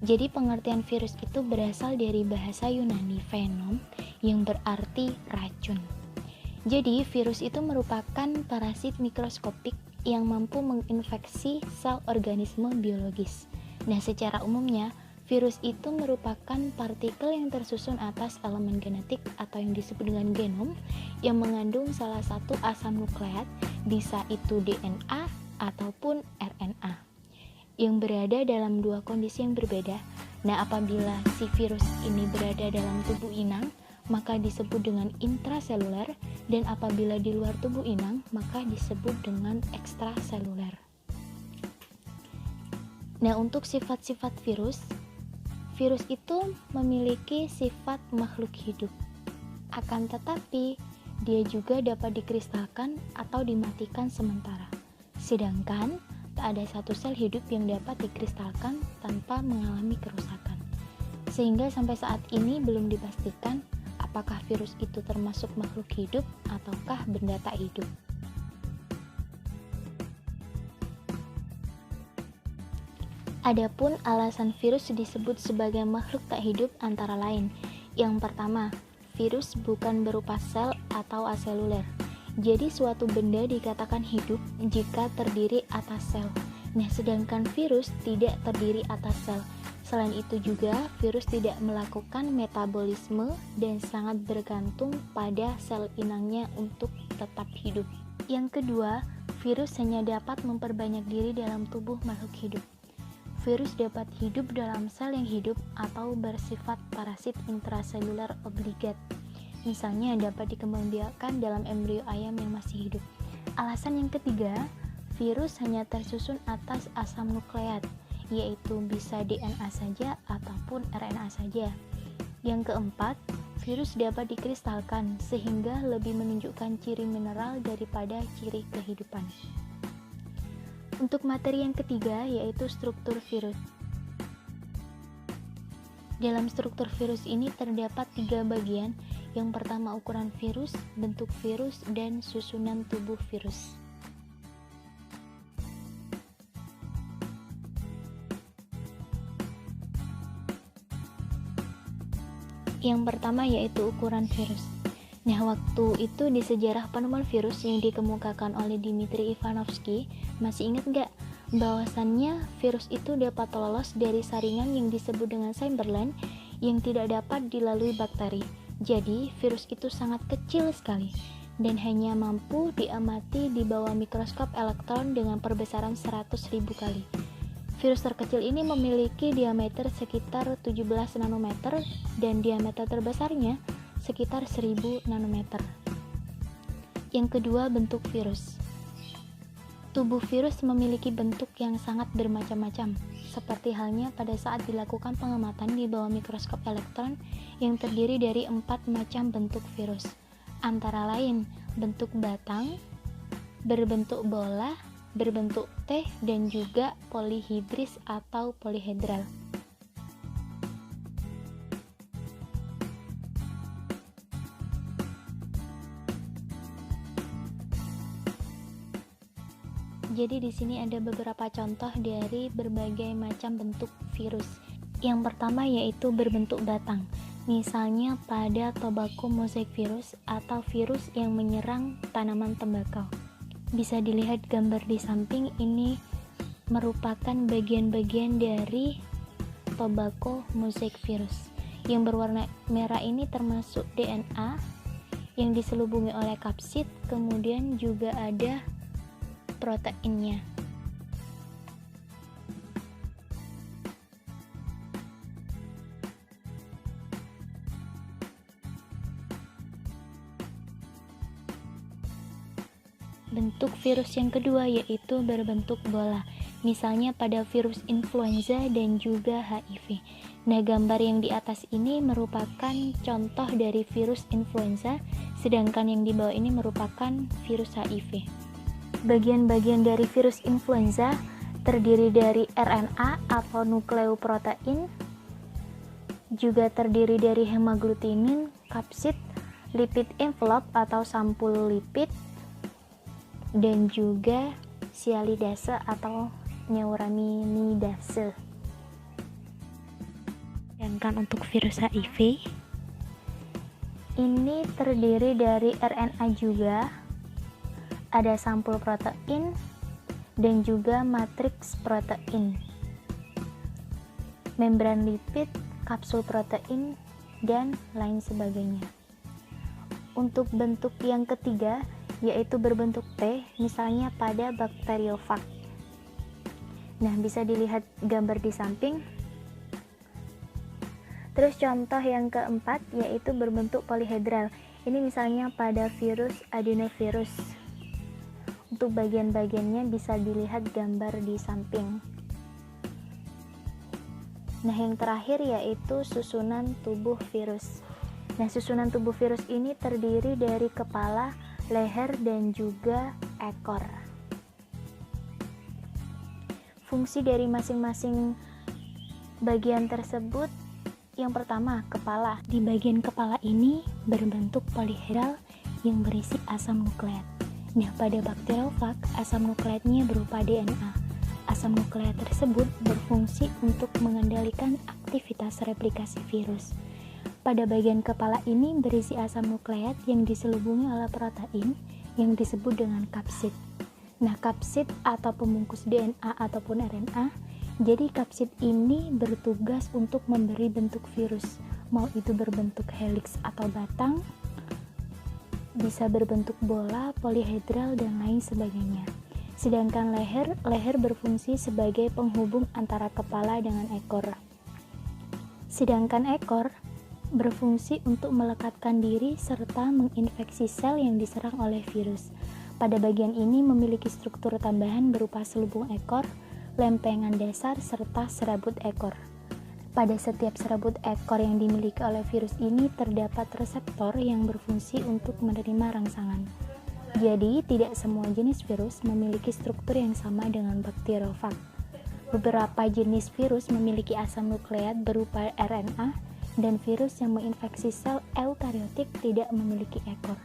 Jadi pengertian virus itu berasal dari bahasa Yunani venom yang berarti racun. Jadi virus itu merupakan parasit mikroskopik yang mampu menginfeksi sel organisme biologis. Nah, secara umumnya virus itu merupakan partikel yang tersusun atas elemen genetik atau yang disebut dengan genom yang mengandung salah satu asam nukleat, bisa itu DNA ataupun RNA, yang berada dalam dua kondisi yang berbeda. Nah, apabila si virus ini berada dalam tubuh inang, maka disebut dengan intraseluler, dan apabila di luar tubuh inang, maka disebut dengan ekstraseluler. Nah, untuk sifat-sifat virus itu memiliki sifat makhluk hidup. Akan tetapi, dia juga dapat dikristalkan atau dimatikan sementara. Sedangkan, tak ada satu sel hidup yang dapat dikristalkan tanpa mengalami kerusakan. Sehingga sampai saat ini belum dipastikan apakah virus itu termasuk makhluk hidup ataukah benda tak hidup. Adapun alasan virus disebut sebagai makhluk tak hidup antara lain. Yang pertama, virus bukan berupa sel atau aseluler. Jadi suatu benda dikatakan hidup jika terdiri atas sel. Nah, sedangkan virus tidak terdiri atas sel. Selain itu juga, virus tidak melakukan metabolisme dan sangat bergantung pada sel inangnya untuk tetap hidup. Yang kedua, virus hanya dapat memperbanyak diri dalam tubuh makhluk hidup. Virus dapat hidup dalam sel yang hidup atau bersifat parasit intraseluler obligat. Misalnya dapat dikembangbiakkan dalam embrio ayam yang masih hidup. Alasan yang ketiga, virus hanya tersusun atas asam nukleat, yaitu bisa DNA saja ataupun RNA saja. Yang keempat, virus dapat dikristalkan sehingga lebih menunjukkan ciri mineral daripada ciri kehidupan. Untuk materi yang ketiga yaitu struktur virus. Dalam struktur virus ini terdapat 3 bagian. Yang pertama ukuran virus, bentuk virus, dan susunan tubuh virus. Yang pertama yaitu ukuran virus. Nah, waktu itu di sejarah penemuan virus yang dikemukakan oleh Dmitri Ivanovsky, masih ingat nggak bahwasannya virus itu dapat lolos dari saringan yang disebut dengan Chamberlain yang tidak dapat dilalui bakteri. Jadi, virus itu sangat kecil sekali dan hanya mampu diamati di bawah mikroskop elektron dengan perbesaran 100.000 kali. Virus terkecil ini memiliki diameter sekitar 17 nanometer dan diameter terbesarnya sekitar 1000 nanometer. Yang kedua, bentuk virus. Tubuh virus memiliki bentuk yang sangat bermacam-macam, seperti halnya pada saat dilakukan pengamatan di bawah mikroskop elektron yang terdiri dari 4 macam bentuk virus, antara lain bentuk batang, berbentuk bola, berbentuk T, dan juga polihidris atau polihedral. Jadi di sini ada beberapa contoh dari berbagai macam bentuk virus. Yang pertama yaitu berbentuk batang. Misalnya pada tobacco mosaic virus atau virus yang menyerang tanaman tembakau. Bisa dilihat gambar di samping, ini merupakan bagian-bagian dari tobacco mosaic virus. Yang berwarna merah ini termasuk DNA yang diselubungi oleh kapsid, kemudian juga ada proteinnya. Bentuk virus yang kedua yaitu berbentuk bola, misalnya pada virus influenza dan juga HIV. Nah, gambar yang di atas ini merupakan contoh dari virus influenza, sedangkan yang di bawah ini merupakan virus HIV. Bagian-bagian dari virus influenza terdiri dari RNA atau nukleoprotein, juga terdiri dari hemaglutinin, kapsid, lipid envelope atau sampul lipid, dan juga sialidase atau neuraminidase. Sedangkan untuk virus HIV ini terdiri dari RNA juga, ada sampul protein, dan juga matriks protein, membran lipid, kapsul protein, dan lain sebagainya. Untuk bentuk yang ketiga, yaitu berbentuk T, misalnya pada bakteriofag. Nah, bisa dilihat gambar di samping. Terus contoh yang keempat, yaitu berbentuk polihedral. Ini misalnya pada virus adenovirus. Untuk bagian-bagiannya bisa dilihat gambar di samping. Nah, yang terakhir yaitu susunan tubuh virus. Nah, susunan tubuh virus ini terdiri dari kepala, leher, dan juga ekor. Fungsi dari masing-masing bagian tersebut, yang pertama, kepala. Di bagian kepala ini berbentuk polihedral yang berisi asam nukleat. Nah, pada bakteriofag, asam nukleatnya berupa DNA. Asam nukleat tersebut berfungsi untuk mengendalikan aktivitas replikasi virus. Pada bagian kepala ini berisi asam nukleat yang diselubungi oleh protein yang disebut dengan kapsid. Nah, kapsid atau pembungkus DNA ataupun RNA, jadi kapsid ini bertugas untuk memberi bentuk virus, mau itu berbentuk heliks atau batang, bisa berbentuk bola, polihedral, dan lain sebagainya. Sedangkan leher berfungsi sebagai penghubung antara kepala dengan ekor. Sedangkan ekor berfungsi untuk melekatkan diri serta menginfeksi sel yang diserang oleh virus. Pada bagian ini memiliki struktur tambahan berupa selubung ekor, lempengan dasar, serta serabut ekor. Pada setiap serabut ekor yang dimiliki oleh virus ini terdapat reseptor yang berfungsi untuk menerima rangsangan. Jadi, tidak semua jenis virus memiliki struktur yang sama dengan bakteriofag. Beberapa jenis virus memiliki asam nukleat berupa RNA, dan virus yang menginfeksi sel eukariotik tidak memiliki ekor.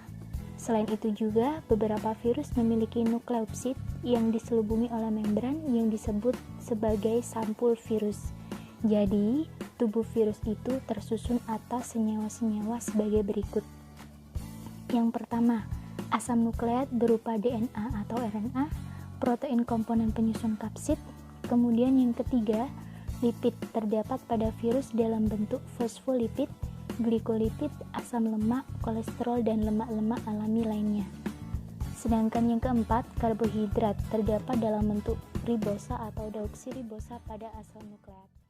Selain itu juga, beberapa virus memiliki nukleopsid yang diselubungi oleh membran yang disebut sebagai sampul virus. Jadi, tubuh virus itu tersusun atas senyawa-senyawa sebagai berikut. Yang pertama, asam nukleat berupa DNA atau RNA, protein komponen penyusun kapsid. Kemudian yang ketiga, lipid terdapat pada virus dalam bentuk fosfolipid, glikolipid, asam lemak, kolesterol, dan lemak-lemak alami lainnya. Sedangkan yang keempat, karbohidrat terdapat dalam bentuk ribosa atau deoksiribosa pada asam nukleat.